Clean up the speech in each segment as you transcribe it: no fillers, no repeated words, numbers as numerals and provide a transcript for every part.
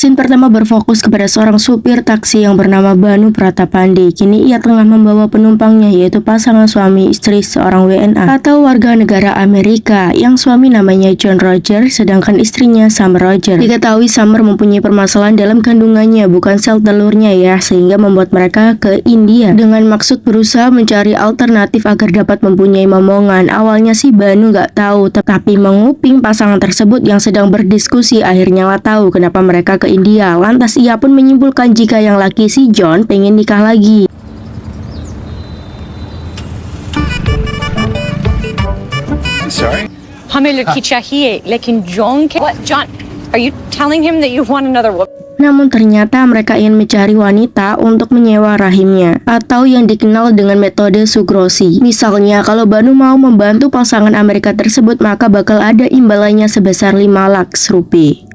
Scene pertama berfokus kepada seorang supir taksi yang bernama Banu Pratapandi. Kini ia tengah membawa penumpangnya, yaitu pasangan suami istri seorang WNA atau warga negara Amerika yang suami namanya John Roger, sedangkan istrinya Summer Roger. Diketahui Summer mempunyai permasalahan dalam kandungannya, bukan sel telurnya ya, sehingga membuat mereka ke India dengan maksud berusaha mencari alternatif agar dapat mempunyai momongan. Awalnya sih Banu nggak tahu, tetapi menguping pasangan tersebut yang sedang berdiskusi, akhirnya lah tahu kenapa mereka ke India. Lantas ia pun menyimpulkan jika yang laki si John pengen nikah lagi. Sorry? हमें लड़की चाहिए, लेकिन John के what John? Are you telling him that you want another woman? Namun ternyata mereka ingin mencari wanita untuk menyewa rahimnya, atau yang dikenal dengan metode sugrosi. Misalnya kalau Banu mau membantu pasangan Amerika tersebut, maka bakal ada imbalannya sebesar 5 lakhs rupiah.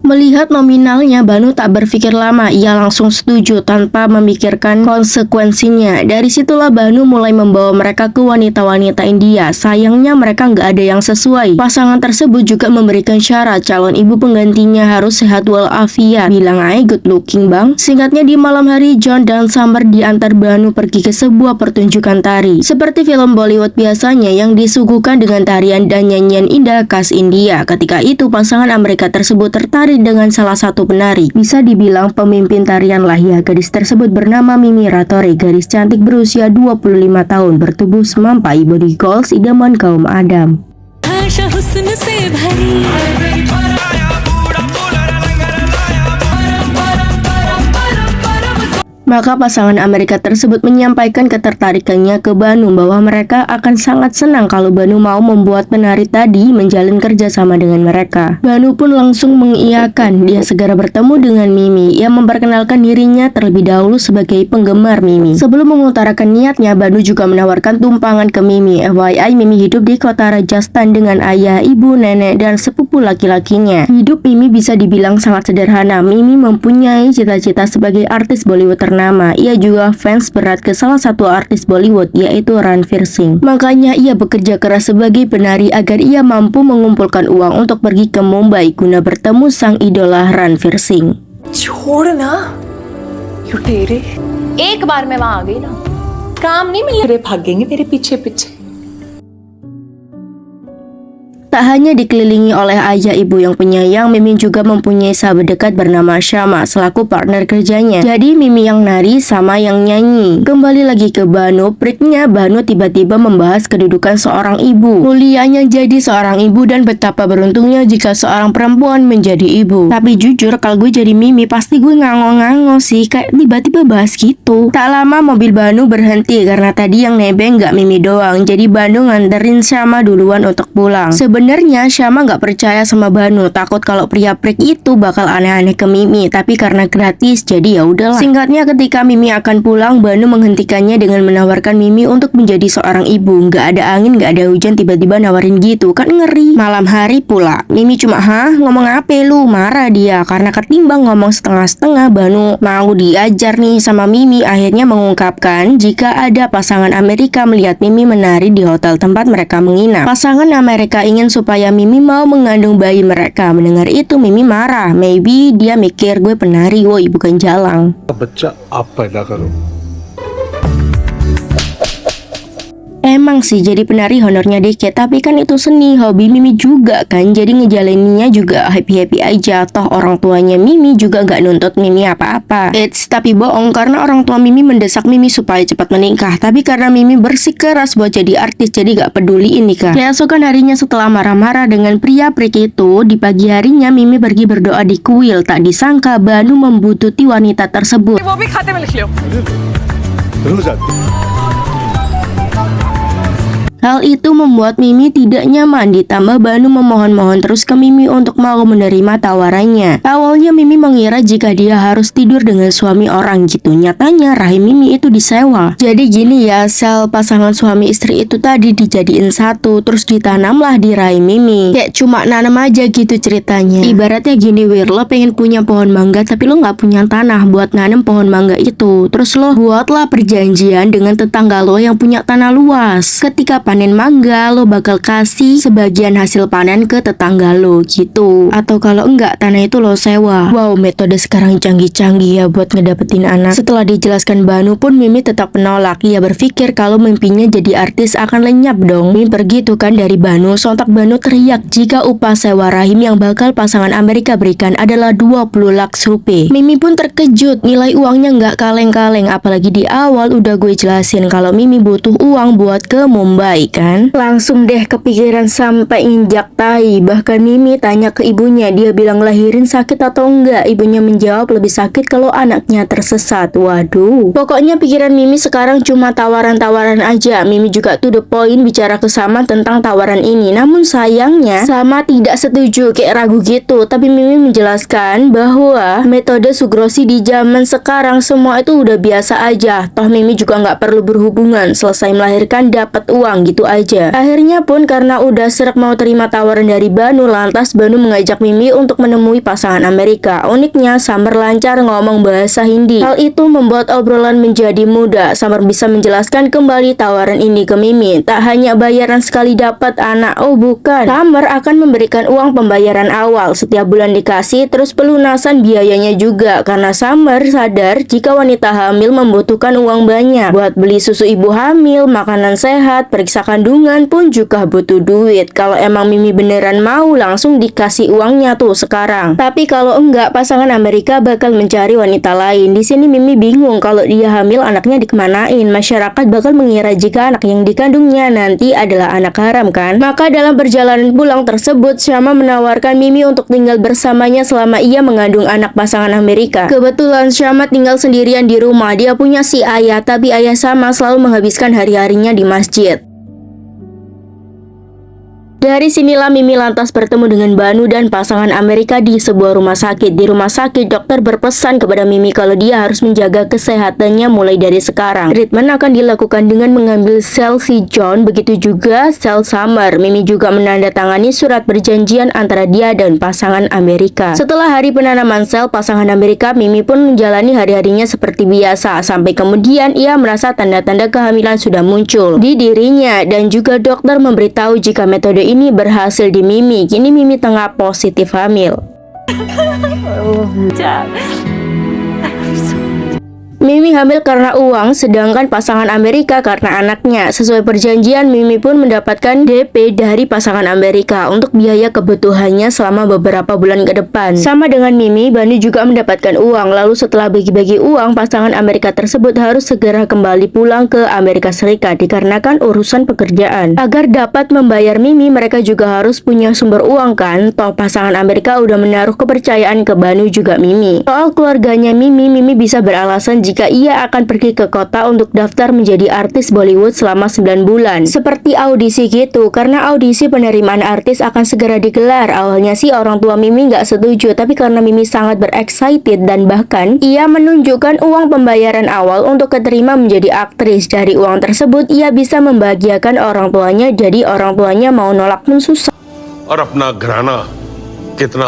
Melihat nominalnya, Banu tak berpikir lama, ia langsung setuju tanpa memikirkan konsekuensinya. Dari situlah Banu mulai membawa mereka ke wanita-wanita India. Sayangnya mereka nggak ada yang sesuai. Pasangan tersebut juga memberikan syarat calon ibu penggantinya harus sehat walafiat. Bilang aja good looking bang. Singkatnya di malam hari, John dan Summer diantar Banu pergi ke sebuah pertunjukan tari. Seperti film Bollywood biasanya yang disuguhkan dengan tarian dan nyanyian indah khas India. Ketika itu pasangan Amerika tersebut tertarik dengan salah satu penari. Bisa dibilang pemimpin tarian lah ya. Gadis tersebut bernama Mimi Ratore. Gadis cantik berusia 25 tahun, bertubuh semampai, body goals, idaman kaum Adam. Maka pasangan Amerika tersebut menyampaikan ketertarikannya ke Banu bahwa mereka akan sangat senang kalau Banu mau membuat penari tadi menjalin kerjasama dengan mereka. Banu pun langsung mengiyakan. Dia segera bertemu dengan Mimi. Ia memperkenalkan dirinya terlebih dahulu sebagai penggemar Mimi. Sebelum mengutarakan niatnya, Banu juga menawarkan tumpangan ke Mimi. FYI, Mimi hidup di kota Rajasthan dengan ayah, ibu, nenek, dan sepupu laki-lakinya. Hidup Mimi bisa dibilang sangat sederhana. Mimi mempunyai cita-cita sebagai artis Bollywood ternama. Ia juga fans berat ke salah satu artis Bollywood, yaitu Ranveer Singh. Makanya ia bekerja keras sebagai penari agar ia mampu mengumpulkan uang untuk pergi ke Mumbai guna bertemu sang idola Ranveer Singh. छोड़ना यू तेरे एक बार मैं वहां आ गई ना काम नहीं मिले तेरे भागेंगे मेरे पीछे पीछे. Tak hanya dikelilingi oleh ayah ibu yang penyayang, Mimi juga mempunyai sahabat dekat bernama Syama selaku partner kerjanya. Jadi Mimi yang nari sama yang nyanyi. Kembali lagi ke Banu, breaknya Banu tiba-tiba membahas kedudukan seorang ibu, mulianya jadi seorang ibu dan betapa beruntungnya jika seorang perempuan menjadi ibu. Tapi jujur kalau gue jadi Mimi pasti gue ngangong-ngangong sih, kayak tiba-tiba bahas gitu. Tak lama mobil Banu berhenti karena tadi yang nebeng gak Mimi doang. Jadi Banu nganterin Syama duluan untuk pulang. Sebenarnya Syama nggak percaya sama Banu, takut kalau pria prik itu bakal aneh-aneh ke Mimi, tapi karena gratis jadi ya udahlah. Singkatnya ketika Mimi akan pulang, Banu menghentikannya dengan menawarkan Mimi untuk menjadi seorang ibu. Nggak ada angin, nggak ada hujan, tiba-tiba nawarin gitu, kan ngeri. Malam hari pula, Mimi cuma ngomong apa lu? Marah dia karena ketimbang ngomong setengah-setengah, Banu mau diajar nih sama Mimi. Akhirnya mengungkapkan jika ada pasangan Amerika melihat Mimi menari di hotel tempat mereka menginap. Pasangan Amerika ingin supaya Mimi mau mengandung bayi mereka. Mendengar itu Mimi marah. Maybe dia mikir gue penari, woi bukan jalang. बच्चा आप पैदा करो. Emang sih jadi penari honornya dikit, tapi kan itu seni, hobi Mimi juga kan. Jadi ngejalaninnya juga happy-happy aja. Toh orang tuanya Mimi juga gak nuntut Mimi apa-apa. Tapi bohong karena orang tua Mimi mendesak Mimi supaya cepat menikah. Tapi karena Mimi bersikeras buat jadi artis, jadi gak peduliin nikah. Keesokan harinya setelah marah-marah dengan pria prik itu, di pagi harinya Mimi pergi berdoa di kuil. Tak disangka Banu membututi wanita tersebut. वो भी खाते में लिख लो. रोज आती. Hal itu membuat Mimi tidak nyaman, ditambah Banu memohon-mohon terus ke Mimi untuk mau menerima tawarannya. Awalnya Mimi mengira jika dia harus tidur dengan suami orang gitu. Nyatanya rahim Mimi itu disewa. Jadi gini ya, sel pasangan suami istri itu tadi dijadiin satu, terus ditanamlah di rahim Mimi. Kayak cuma nanam aja gitu ceritanya. Ibaratnya gini Wir, lo pengen punya pohon mangga tapi lo gak punya tanah buat nanam pohon mangga itu. Terus lo buatlah perjanjian dengan tetangga lo yang punya tanah luas. Ketika panen mangga, lo bakal kasih sebagian hasil panen ke tetangga lo gitu. Atau kalau enggak, tanah itu lo sewa. Wow, metode sekarang canggih-canggih ya buat ngedapetin anak. Setelah dijelaskan Banu pun Mimi tetap menolak. Ia berpikir kalau mimpinya jadi artis akan lenyap dong. Mimi pergi tuh kan dari Banu. Sontak Banu teriak jika upah sewa rahim yang bakal pasangan Amerika berikan adalah 20 lakhs rupiah. Mimi pun terkejut, nilai uangnya nggak kaleng-kaleng. Apalagi di awal udah gue jelasin kalau Mimi butuh uang buat ke Mumbai kan. Langsung deh kepikiran sampai injak tai. Bahkan Mimi tanya ke ibunya, dia bilang lahirin sakit atau enggak. Ibunya menjawab lebih sakit kalau anaknya tersesat. Waduh. Pokoknya pikiran Mimi sekarang cuma tawaran-tawaran aja. Mimi juga to the point bicara ke Sama tentang tawaran ini. Namun sayangnya Sama tidak setuju, kayak ragu gitu. Tapi Mimi menjelaskan bahwa metode Sugrosi di zaman sekarang semua itu udah biasa aja. Toh Mimi juga nggak perlu berhubungan. Selesai melahirkan dapat uang gitu aja. Akhirnya pun karena udah srek mau terima tawaran dari Banu, lantas Banu mengajak Mimi untuk menemui pasangan Amerika. Uniknya Summer lancar ngomong bahasa Hindi. Hal itu membuat obrolan menjadi mudah. Summer bisa menjelaskan kembali tawaran ini ke Mimi. Tak hanya bayaran sekali dapat anak, oh bukan. Summer akan memberikan uang pembayaran awal. Setiap bulan dikasih, terus pelunasan biayanya juga. Karena Summer sadar jika wanita hamil membutuhkan uang banyak. Buat beli susu ibu hamil, makanan sehat, periksa kandungan pun juga butuh duit. Kalau emang Mimi beneran mau, langsung dikasih uangnya tuh sekarang. Tapi kalau enggak, pasangan Amerika bakal mencari wanita lain. Di sini Mimi bingung kalau dia hamil anaknya dikemanain. Masyarakat bakal mengira jika anak yang dikandungnya nanti adalah anak haram kan. Maka dalam perjalanan pulang tersebut, Syama menawarkan Mimi untuk tinggal bersamanya selama ia mengandung anak pasangan Amerika. Kebetulan Syama tinggal sendirian di rumah. Dia punya si ayah, tapi ayah Sama selalu menghabiskan hari-harinya di masjid. Dari sinilah Mimi lantas bertemu dengan Banu dan pasangan Amerika di sebuah rumah sakit. Di rumah sakit, dokter berpesan kepada Mimi kalau dia harus menjaga kesehatannya mulai dari sekarang. Treatment akan dilakukan dengan mengambil sel si John, begitu juga sel Summer. Mimi juga menandatangani surat perjanjian antara dia dan pasangan Amerika. Setelah hari penanaman sel pasangan Amerika, Mimi pun menjalani hari-harinya seperti biasa. Sampai kemudian ia merasa tanda-tanda kehamilan sudah muncul di dirinya. Dan juga dokter memberitahu jika metode ini berhasil di Mimi. Kini Mimi tengah positif hamil. Mimi hamil karena uang, sedangkan pasangan Amerika karena anaknya. Sesuai perjanjian, Mimi pun mendapatkan DP dari pasangan Amerika untuk biaya kebutuhannya selama beberapa bulan ke depan. Sama dengan Mimi, Banu juga mendapatkan uang. Lalu setelah bagi-bagi uang, pasangan Amerika tersebut harus segera kembali pulang ke Amerika Serikat dikarenakan urusan pekerjaan. Agar dapat membayar Mimi, mereka juga harus punya sumber uang kan. Toh pasangan Amerika udah menaruh kepercayaan ke Banu juga Mimi. Soal keluarganya Mimi bisa beralasan jika ia akan pergi ke kota untuk daftar menjadi artis Bollywood selama 9 bulan. Seperti audisi gitu, karena audisi penerimaan artis akan segera digelar. Awalnya sih orang tua Mimi nggak setuju, tapi karena Mimi sangat excited dan bahkan ia menunjukkan uang pembayaran awal untuk keterima menjadi aktris. Dari uang tersebut, ia bisa membahagiakan orang tuanya, jadi orang tuanya mau nolak pun susah. और अपना घराना कितना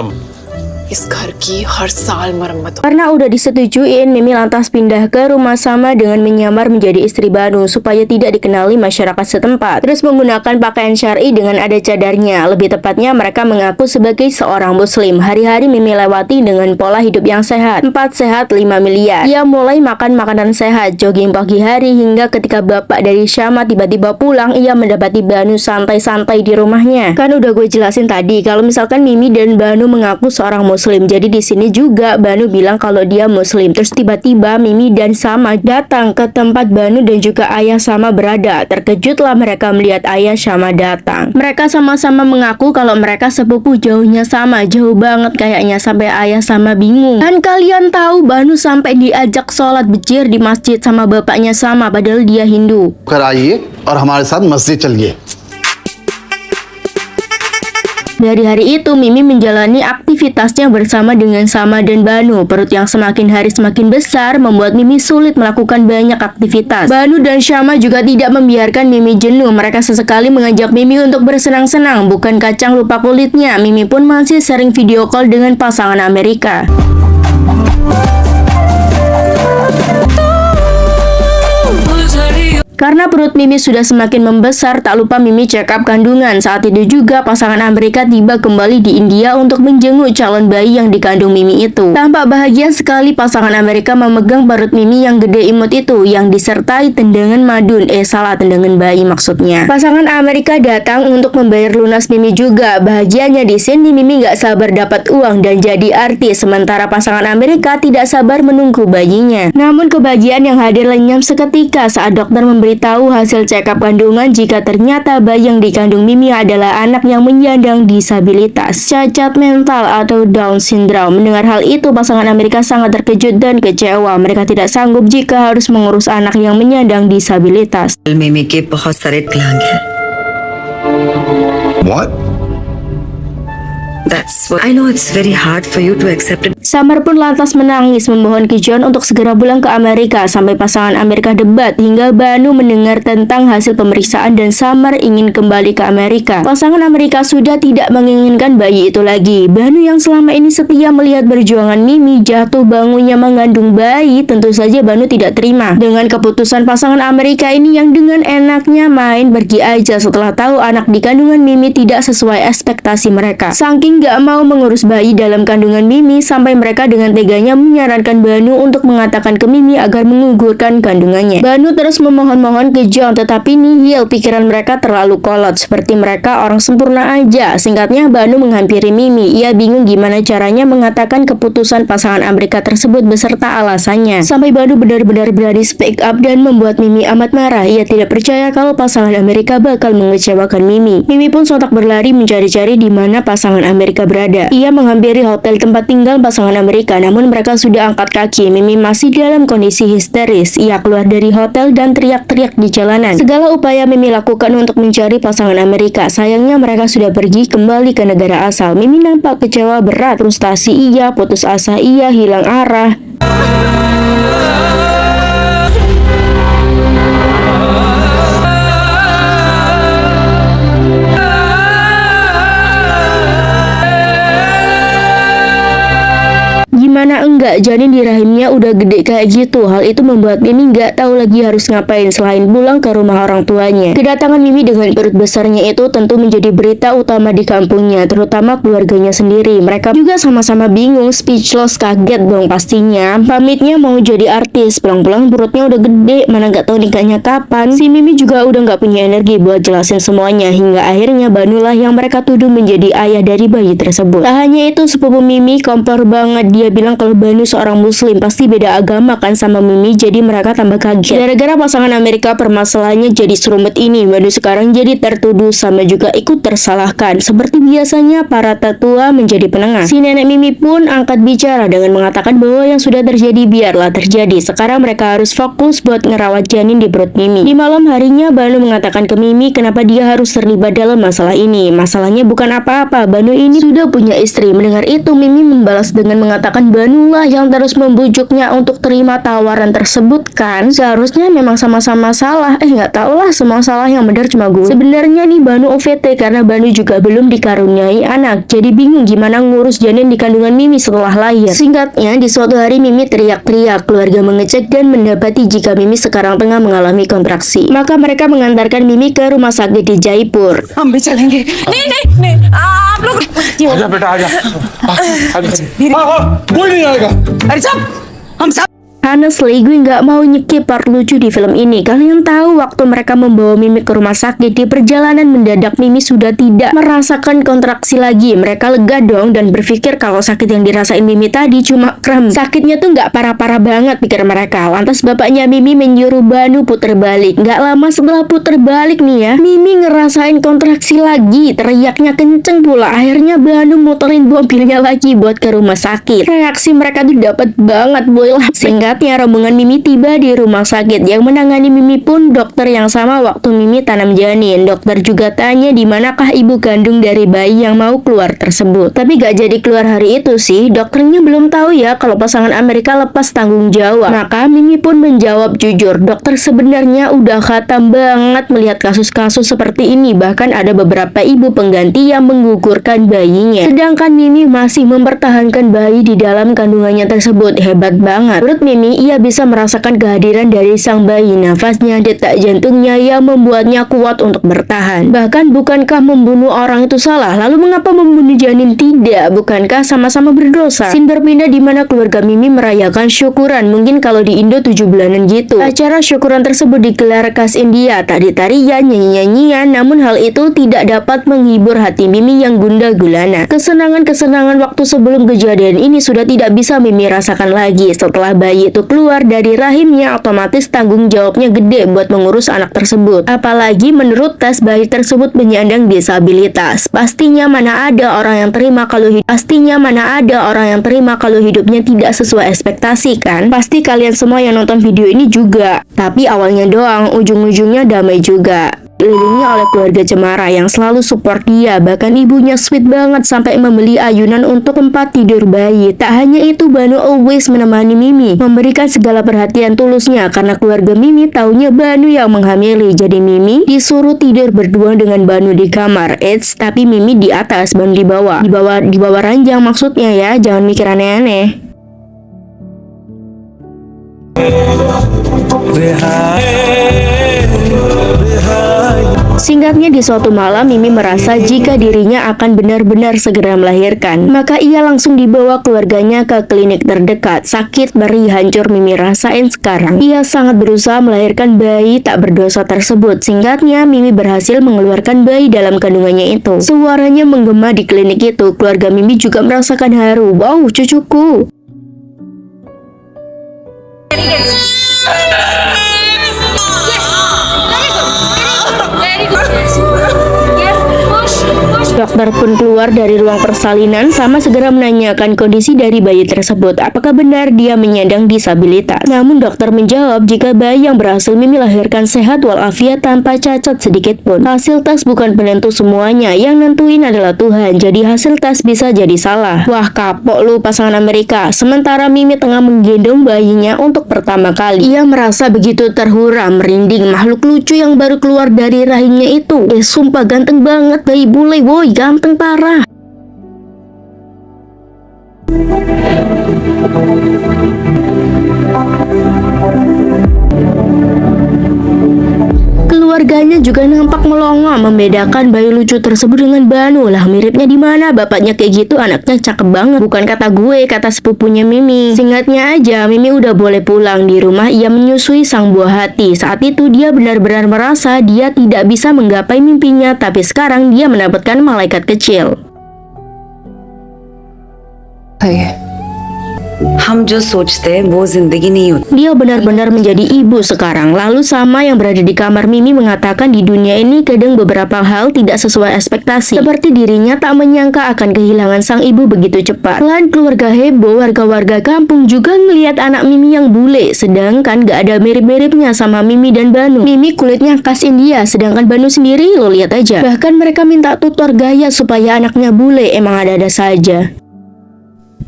इस घर की हर साल मरम्मत Karena udah disetujuin, Mimi lantas pindah ke rumah Sama dengan menyamar menjadi istri Banu supaya tidak dikenali masyarakat setempat. Terus menggunakan pakaian syar'i dengan ada cadarnya. Lebih tepatnya mereka mengaku sebagai seorang muslim. Hari-hari Mimi lewati dengan pola hidup yang sehat. 4 sehat 5 miliar. Ia mulai makan makanan sehat, jogging pagi hari, hingga ketika bapak dari Syama tiba-tiba pulang, ia mendapati Banu santai-santai di rumahnya. Kan udah gue jelasin tadi kalau misalkan Mimi dan Banu mengaku seorang muslim. Jadi di sini juga Banu bilang kalau dia muslim. Terus tiba-tiba Mimi dan Sama datang ke tempat Banu dan juga ayah Sama berada. Terkejutlah mereka melihat ayah Sama datang. Mereka sama-sama mengaku kalau mereka sepupu jauhnya Sama, jauh banget kayaknya, sampai ayah Sama bingung. Kan kalian tahu Banu sampai diajak sholat bejir di masjid sama bapaknya Sama padahal dia Hindu. कराइए और हमारे साथ मस्जिद चलिए। Dari hari itu, Mimi menjalani aktivitasnya bersama dengan Sama dan Banu. Perut yang semakin hari semakin besar membuat Mimi sulit melakukan banyak aktivitas. Banu dan Syama juga tidak membiarkan Mimi jenuh. Mereka sesekali mengajak Mimi untuk bersenang-senang. Bukan kacang lupa kulitnya, Mimi pun masih sering video call dengan pasangan Amerika. Karena perut Mimi sudah semakin membesar, tak lupa Mimi check up kandungan. Saat itu juga pasangan Amerika tiba kembali di India untuk menjenguk calon bayi yang dikandung Mimi itu. Tampak bahagia sekali pasangan Amerika memegang perut Mimi yang gede imut itu, yang disertai tendangan madun. Tendangan bayi maksudnya. Pasangan Amerika datang untuk membayar lunas Mimi juga. Bahagianya di sini Mimi gak sabar dapat uang dan jadi artis, sementara pasangan Amerika tidak sabar menunggu bayinya. Namun kebahagiaan yang hadir lenyap seketika saat dokter memberitahu hasil check up kandungan jika ternyata bayi yang dikandung Mimi adalah anak yang menyandang disabilitas cacat mental atau Down syndrome. Mendengar hal itu, pasangan Amerika sangat terkejut dan kecewa. Mereka tidak sanggup jika harus mengurus anak yang menyandang disabilitas. मिमी के बहुत सारे क्लांग हैं। What? That's what I know. It's very hard for you to accept it. Samar pun lantas menangis memohon Ki John untuk segera pulang ke Amerika. Sampai pasangan Amerika debat hingga Banu mendengar tentang hasil pemeriksaan dan Samar ingin kembali ke Amerika. Pasangan Amerika sudah tidak menginginkan bayi itu lagi. Banu yang selama ini setia melihat perjuangan Mimi jatuh bangunnya mengandung bayi, tentu saja Banu tidak terima dengan keputusan pasangan Amerika ini yang dengan enaknya main pergi aja setelah tahu anak di kandungan Mimi tidak sesuai ekspektasi mereka. Saking gak mau mengurus bayi dalam kandungan Mimi, sampai mereka dengan teganya menyarankan Banu untuk mengatakan ke Mimi agar menggugurkan kandungannya. Banu terus memohon-mohon ke John, tetapi nihil, pikiran mereka terlalu kolot, seperti mereka orang sempurna aja. Singkatnya, Banu menghampiri Mimi. Ia bingung gimana caranya mengatakan keputusan pasangan Amerika tersebut beserta alasannya. Sampai Banu benar-benar berani speak up dan membuat Mimi amat marah. Ia tidak percaya kalau pasangan Amerika bakal mengecewakan Mimi. Mimi pun sontak berlari mencari-cari di mana pasangan Amerika berada. Ia menghampiri hotel tempat tinggal pasangan Amerika, namun mereka sudah angkat kaki. Mimi masih dalam kondisi histeris. Ia keluar dari hotel dan teriak-teriak di jalanan. Segala upaya Mimi lakukan untuk mencari pasangan Amerika. Sayangnya mereka sudah pergi kembali ke negara asal. Mimi nampak kecewa berat, frustasi iya, putus asa iya, hilang arah. Gimana enggak, janin di rahimnya udah gede kayak gitu. Hal itu membuat Mimi nggak tahu lagi harus ngapain selain pulang ke rumah orang tuanya. Kedatangan Mimi dengan perut besarnya itu tentu menjadi berita utama di kampungnya, terutama keluarganya sendiri. Mereka juga sama-sama bingung, speechless, kaget dong pastinya. Pamitnya mau jadi artis, pulang-pulang perutnya udah gede, mana nggak tahu nikahnya kapan. Si Mimi juga udah nggak punya energi buat jelasin semuanya, hingga akhirnya Banulah yang mereka tuduh menjadi ayah dari bayi tersebut. Tak hanya itu, sepupu Mimi kompor banget. Dia bilang kalau Banu seorang muslim, pasti beda agama kan sama Mimi, jadi mereka tambah kaget. Gara-gara pasangan Amerika permasalahannya jadi serumit ini, Banu sekarang jadi tertuduh sama juga ikut tersalahkan. Seperti biasanya para tetua menjadi penengah. Si nenek Mimi pun angkat bicara dengan mengatakan bahwa yang sudah terjadi biarlah terjadi. Sekarang mereka harus fokus buat ngerawat janin di perut Mimi. Di malam harinya Banu mengatakan ke Mimi kenapa dia harus terlibat dalam masalah ini. Masalahnya bukan apa-apa, Banu ini sudah punya istri. Mendengar itu Mimi membalas dengan mengatakan Banulah yang terus membujuknya untuk terima tawaran tersebut kan. Seharusnya memang sama-sama salah. Nggak tahu lah, semua salah yang benar cuma gue. Sebenarnya nih Banu OVT karena Banu juga belum dikaruniai anak. Jadi bingung gimana ngurus janin di kandungan Mimi setelah lahir. Singkatnya, di suatu hari Mimi teriak-teriak. Keluarga mengecek dan mendapati jika Mimi sekarang tengah mengalami kontraksi. Maka mereka mengantarkan Mimi ke rumah sakit di Jaipur. हम भी चलेंगे। नहीं नहीं नहीं, आप लोग आजा बेटा आजा कोई नहीं आएगा अरे सब हम सब Honestly, gue nggak mau nyekip part lucu di film ini. Kalian tahu waktu mereka membawa Mimi ke rumah sakit, di perjalanan mendadak Mimi sudah tidak merasakan kontraksi lagi. Mereka lega dong dan berpikir kalau sakit yang dirasain Mimi tadi cuma kram. Sakitnya tuh nggak parah-parah banget pikir mereka. Lantas bapaknya Mimi menyuruh Banu puter balik. Nggak lama setelah puter balik nih ya, Mimi ngerasain kontraksi lagi. Teriaknya kenceng pula. Akhirnya Banu muterin mobilnya lagi buat ke rumah sakit. Reaksi mereka tuh dapat banget boy lah. Singkatnya, rombongan Mimi tiba di rumah sakit. Yang menangani Mimi pun dokter yang sama waktu Mimi tanam janin. Dokter juga tanya di manakah ibu kandung dari bayi yang mau keluar tersebut. Tapi gak jadi keluar hari itu sih. Dokternya belum tahu ya kalau pasangan Amerika lepas tanggung jawab. Maka Mimi pun menjawab jujur, dokter sebenarnya udah khatam banget melihat kasus-kasus seperti ini. Bahkan ada beberapa ibu pengganti yang menggugurkan bayinya. Sedangkan Mimi masih mempertahankan bayi di dalam kandungannya tersebut. Hebat banget. Menurut Mimi, ini ia bisa merasakan kehadiran dari sang bayi, nafasnya, detak jantungnya yang membuatnya kuat untuk bertahan. Bahkan bukankah membunuh orang itu salah? Lalu mengapa membunuh janin tidak? Bukankah sama-sama berdosa? Scene berpindah di mana keluarga Mimi merayakan syukuran, mungkin kalau di Indo 7 bulanan gitu. Acara syukuran tersebut digelar khas India, tak ditarian, nyanyi-nyanyian, namun hal itu tidak dapat menghibur hati Mimi yang gundah gulana. Kesenangan-kesenangan waktu sebelum kejadian ini sudah tidak bisa Mimi rasakan lagi. Setelah bayi itu keluar dari rahimnya, otomatis tanggung jawabnya gede buat mengurus anak tersebut. Apalagi menurut tes, bayi tersebut menyandang disabilitas. Pastinya mana ada orang yang terima kalau hidupnya tidak sesuai ekspektasi kan? Pasti kalian semua yang nonton video ini juga. Tapi awalnya doang, ujung-ujungnya damai juga. Dikelilingi oleh keluarga cemara yang selalu support dia, bahkan ibunya sweet banget sampai membeli ayunan untuk tempat tidur bayi. Tak hanya itu, Banu always menemani Mimi, memberikan segala perhatian tulusnya karena keluarga Mimi taunya Banu yang menghamili. Jadi Mimi disuruh tidur berdua dengan Banu di kamar. Tapi Mimi di atas, Banu di bawah. Di bawah ranjang maksudnya ya, jangan mikir aneh-aneh. Singkatnya, di suatu malam Mimi merasa jika dirinya akan benar-benar segera melahirkan. Maka ia langsung dibawa keluarganya ke klinik terdekat. Sakit, beri, hancur Mimi rasain sekarang. Ia sangat berusaha melahirkan bayi tak berdosa tersebut. Singkatnya, Mimi berhasil mengeluarkan bayi dalam kandungannya itu. Suaranya menggema di klinik itu. Keluarga Mimi juga merasakan haru. Wow, cucuku. Dokter pun keluar dari ruang persalinan sama segera menanyakan kondisi dari bayi tersebut. Apakah benar dia menyandang disabilitas? Namun dokter menjawab jika bayi yang berhasil Mimi lahirkan sehat walafiat tanpa cacat sedikit pun. Hasil tes bukan penentu semuanya, yang nentuin adalah Tuhan. Jadi hasil tes bisa jadi salah. Wah, kapok lu pasangan Amerika. Sementara Mimi tengah menggendong bayinya untuk pertama kali. Ia merasa begitu terhura, merinding. Makhluk lucu yang baru keluar dari rahimnya itu. Sumpah ganteng banget bayi bule, woy, ganteng parah. Keluarganya juga nampak melongo membedakan bayi lucu tersebut dengan Banu. Lah, miripnya di mana? Bapaknya kayak gitu, anaknya cakep banget. Bukan kata gue, kata sepupunya Mimi. Singkatnya aja, Mimi udah boleh pulang. Di rumah ia menyusui sang buah hati. Saat itu dia benar-benar merasa dia tidak bisa menggapai mimpinya, tapi sekarang dia mendapatkan malaikat kecil. हम जो सोचते हैं वो जिंदगी नहीं होती। Dia benar-benar menjadi ibu sekarang. Lalu sama yang berada di kamar Mimi mengatakan di dunia ini kadang beberapa hal tidak sesuai ekspektasi. Seperti dirinya tak menyangka akan kehilangan sang ibu begitu cepat. Selain keluarga heboh, warga-warga kampung juga ngelihat anak Mimi yang bule. Sedangkan gak ada mirip-miripnya sama Mimi dan Banu. Mimi kulitnya khas India, sedangkan Banu sendiri lo lihat aja. Bahkan mereka minta tutor gaya supaya anaknya bule, emang ada-ada saja.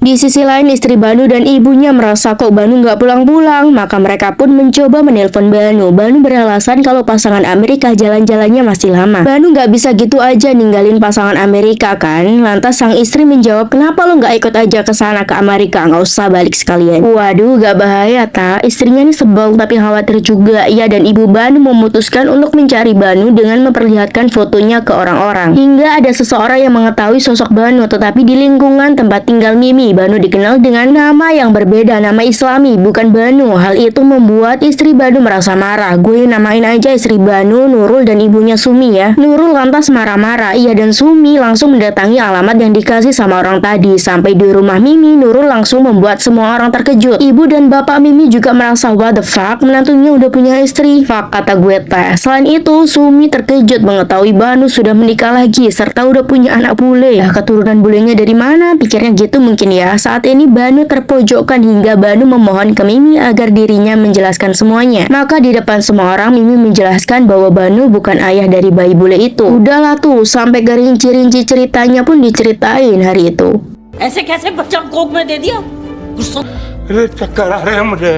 Di sisi lain, istri Banu dan ibunya merasa kok Banu nggak pulang-pulang, maka mereka pun mencoba menelpon Banu. Banu beralasan kalau pasangan Amerika jalan-jalannya masih lama. Banu nggak bisa gitu aja ninggalin pasangan Amerika kan. Lantas sang istri menjawab, kenapa lo nggak ikut aja ke sana ke Amerika, nggak usah balik sekalian. Waduh, gak bahaya tak? Istrinya nih sebel tapi khawatir juga. Ia dan ibu Banu memutuskan untuk mencari Banu dengan memperlihatkan fotonya ke orang-orang. Hingga ada seseorang yang mengetahui sosok Banu, tetapi di lingkungan tempat tinggal Mimi, Banu dikenal dengan nama yang berbeda, nama Islami, bukan Banu. Hal itu membuat istri Banu merasa marah. Gue namain aja istri Banu Nurul dan ibunya Sumi ya. Nurul lantas marah-marah. Ia dan Sumi langsung mendatangi alamat yang dikasih sama orang tadi. Sampai di rumah Mimi, Nurul langsung membuat semua orang terkejut. Ibu dan bapak Mimi juga merasa what the fuck, menantunya udah punya istri. Fuck, kata gue teh. Selain itu, Sumi terkejut mengetahui Banu sudah menikah lagi serta udah punya anak bule. Ya, keturunan bulenya dari mana? Pikirnya gitu mungkin ya. Saat ini Banu terpojokkan hingga Banu memohon ke Mimi agar dirinya menjelaskan semuanya. Maka di depan semua orang Mimi menjelaskan bahwa Banu bukan ayah dari bayi bule itu. Udahlah tuh, sampai rinci-rinci ceritanya pun diceritain hari itu. ऐसे कैसे बच्चा कोक में दे दिया? अरे चक्कर आ रहे हैं मुझे।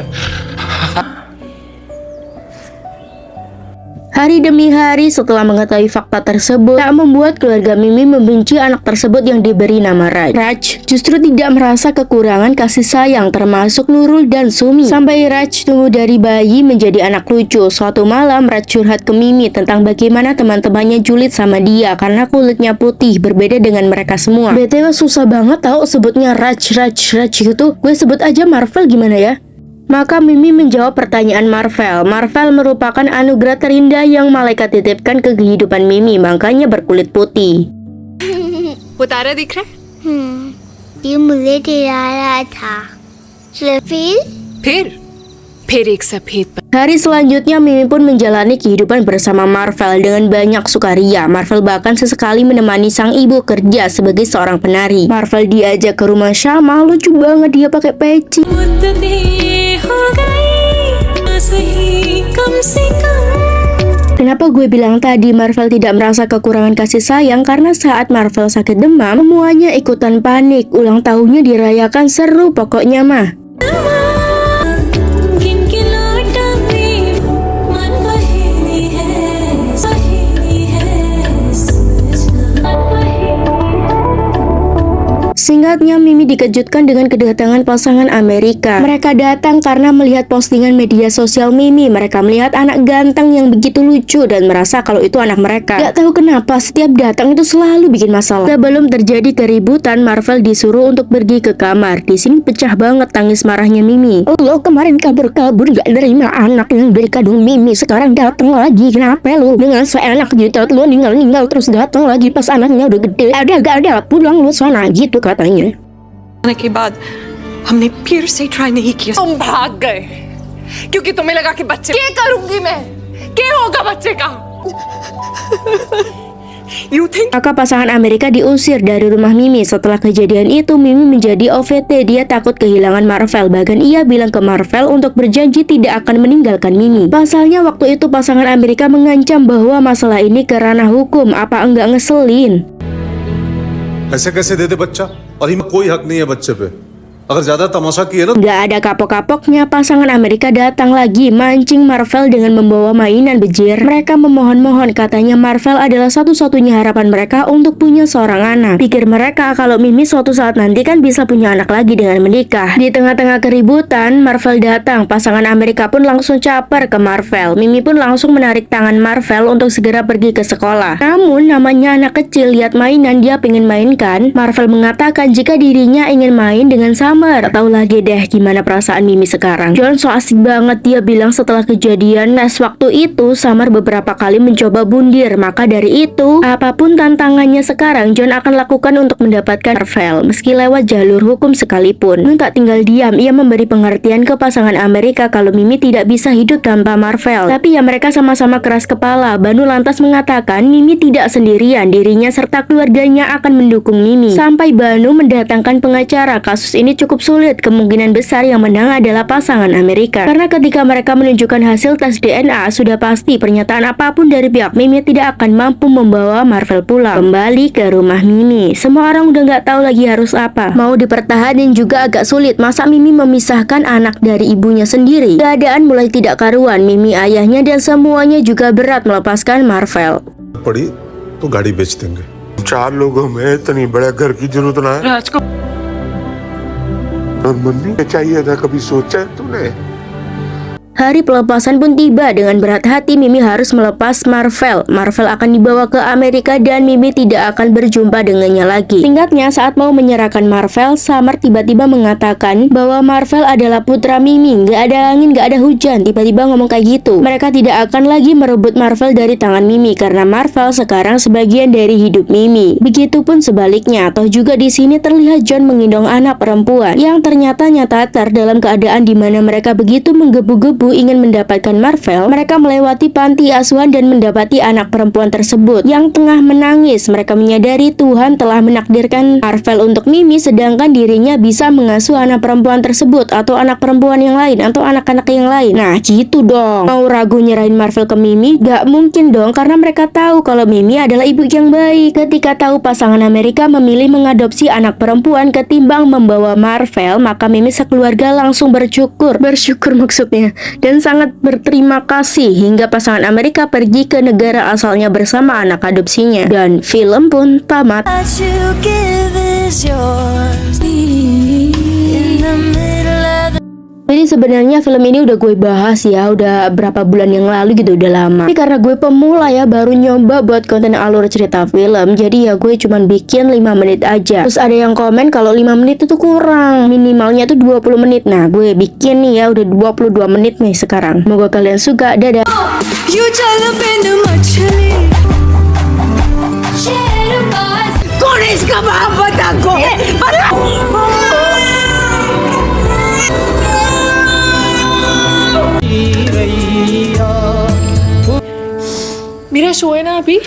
Hari demi hari setelah mengetahui fakta tersebut, tak membuat keluarga Mimi membenci anak tersebut yang diberi nama Raj. Raj justru tidak merasa kekurangan kasih sayang, termasuk Nurul dan Sumi. Sampai Raj tumbuh dari bayi menjadi anak lucu. Suatu malam Raj curhat ke Mimi tentang bagaimana teman-temannya julid sama dia karena kulitnya putih, berbeda dengan mereka semua. BTW susah banget tau sebutnya Raj gitu. Gue sebut aja Marvel gimana ya? Maka Mimi menjawab pertanyaan Marvel. Marvel merupakan anugerah terindah yang malaikat titipkan ke kehidupan Mimi, makanya berkulit putih. वो तारा दिख रहा है? ये मुझे डरा रहा था। फिर एक सफेद Hari selanjutnya Mimi pun menjalani kehidupan bersama Marvel dengan banyak sukaria. Marvel bahkan sesekali menemani sang ibu kerja sebagai seorang penari. Marvel diajak ke rumah Syama, lucu banget dia pakai peci. Kenapa gue bilang tadi Marvel tidak merasa kekurangan kasih sayang? Karena saat Marvel sakit demam, semuanya ikutan panik. Ulang tahunnya dirayakan seru pokoknya mah. Singkatnya, Mimi dikejutkan dengan kedatangan pasangan Amerika. Mereka datang karena melihat postingan media sosial Mimi. Mereka melihat anak ganteng yang begitu lucu dan merasa kalau itu anak mereka. Gak tahu kenapa setiap datang itu selalu bikin masalah. Sebelum terjadi keributan, Marvel disuruh untuk pergi ke kamar. Di sini pecah banget tangis marahnya Mimi. Lo kemarin kabur-kabur gak nerima anak yang dari kandung Mimi, sekarang datang lagi. Kenapa lo dengan seenak gitu? Lo ninggal terus datang lagi pas anaknya udah gede. Gak ada pulang lo sana gitu katanya. के बाद हमने फिर से ट्राई नहीं किया। तुम भाग गए क्योंकि तुम्हें लगा कि बच्चे क्या करूंगी मैं, क्या होगा बच्चे का? Maka pasangan Amerika diusir dari rumah Mimi. Setelah kejadian itu, Mimi menjadi OVT. Dia takut kehilangan Marvel. Bahkan ia bilang ke Marvel untuk berjanji tidak akan meninggalkan Mimi. Pasalnya waktu itu pasangan Amerika mengancam bahwa masalah ini ke ranah hukum. Apa enggak ngeselin? ऐसे कैसे दे दे बच्चा और इनमें कोई हक नहीं है बच्चे पे अगर ज्यादा तमाशा किए ना Gak ada kapok-kapoknya, pasangan Amerika datang lagi mancing Marvel dengan membawa mainan bejir. Mereka memohon-mohon, katanya Marvel adalah satu-satunya harapan mereka untuk punya seorang anak. Pikir mereka kalau Mimi suatu saat nanti kan bisa punya anak lagi dengan menikah. Di tengah-tengah keributan, Marvel datang. Pasangan Amerika pun langsung caper ke Marvel. Mimi pun langsung menarik tangan Marvel untuk segera pergi ke sekolah. Namun namanya anak kecil, lihat mainan dia pengen mainkan. Marvel mengatakan jika dirinya ingin main dengan Summer. Tahu lagi deh gimana perasaan Mimi sekarang. John so asik banget, dia bilang setelah kejadian tes waktu itu Summer beberapa kali mencoba bundir. Maka dari itu, apapun tantangannya sekarang John akan lakukan untuk mendapatkan Marvel, meski lewat jalur hukum sekalipun. John tak tinggal diam, ia memberi pengertian ke pasangan Amerika kalau Mimi tidak bisa hidup tanpa Marvel. Tapi ya mereka sama-sama keras kepala. Banu lantas mengatakan Mimi tidak sendirian, dirinya serta keluarganya akan mendukung Mimi. Sampai Banu mendatangkan pengacara. Kasus ini cukup sulit, kemungkinan besar yang menang adalah pasangan Amerika. Karena ketika mereka menunjukkan hasil tes DNA, sudah pasti pernyataan apapun dari pihak Mimi tidak akan mampu membawa Marvel pulang. Kembali ke rumah Mimi, semua orang udah gak tahu lagi harus apa. Mau dipertahanin juga agak sulit. Masa Mimi memisahkan anak dari ibunya sendiri? Keadaan mulai tidak karuan. Mimi, ayahnya dan semuanya juga berat melepaskan Marvel. पड़ी तो गाड़ी बेच देंगे 4 लोगों में इतनी बड़े घर की जरूरत ना है राज को और मम्मी चाहिए था कभी सोचा है तूने Hari pelepasan pun tiba. Dengan berat hati Mimi harus melepas Marvel. Marvel akan dibawa ke Amerika dan Mimi tidak akan berjumpa dengannya lagi. Singkatnya, saat mau menyerahkan Marvel, Summer tiba-tiba mengatakan bahwa Marvel adalah putra Mimi. Gak ada angin, gak ada hujan. Tiba-tiba ngomong kayak gitu. Mereka tidak akan lagi merebut Marvel dari tangan Mimi karena Marvel sekarang sebagian dari hidup Mimi. Begitupun sebaliknya. Toh juga di sini terlihat John menggendong anak perempuan yang ternyata nyata dalam keadaan di mana mereka begitu menggebu-gebu ingin mendapatkan Marvel. Mereka melewati panti asuhan dan mendapati anak perempuan tersebut yang tengah menangis. Mereka menyadari Tuhan telah menakdirkan Marvel untuk Mimi, sedangkan dirinya bisa mengasuh anak perempuan tersebut atau anak perempuan yang lain atau anak-anak yang lain. Nah gitu dong. Mau ragu nyerahin Marvel ke Mimi? Gak mungkin dong, karena mereka tahu kalau Mimi adalah ibu yang baik. Ketika tahu pasangan Amerika memilih mengadopsi anak perempuan ketimbang membawa Marvel, maka Mimi sekeluarga langsung bersyukur maksudnya. dan sangat berterima kasih hingga pasangan Amerika pergi ke negara asalnya bersama anak adopsinya. Dan film pun tamat. Jadi sebenarnya film ini udah gue bahas ya, udah berapa bulan yang lalu gitu, udah lama. Tapi karena gue pemula ya, baru nyoba buat konten alur cerita film, jadi ya gue cuman bikin 5 menit aja. Terus ada yang komen kalau 5 menit itu kurang, minimalnya tuh 20 menit. Nah gue bikin nih ya, udah 22 menit nih sekarang. Semoga kalian suka, dadah. मेरा शो है ना अभी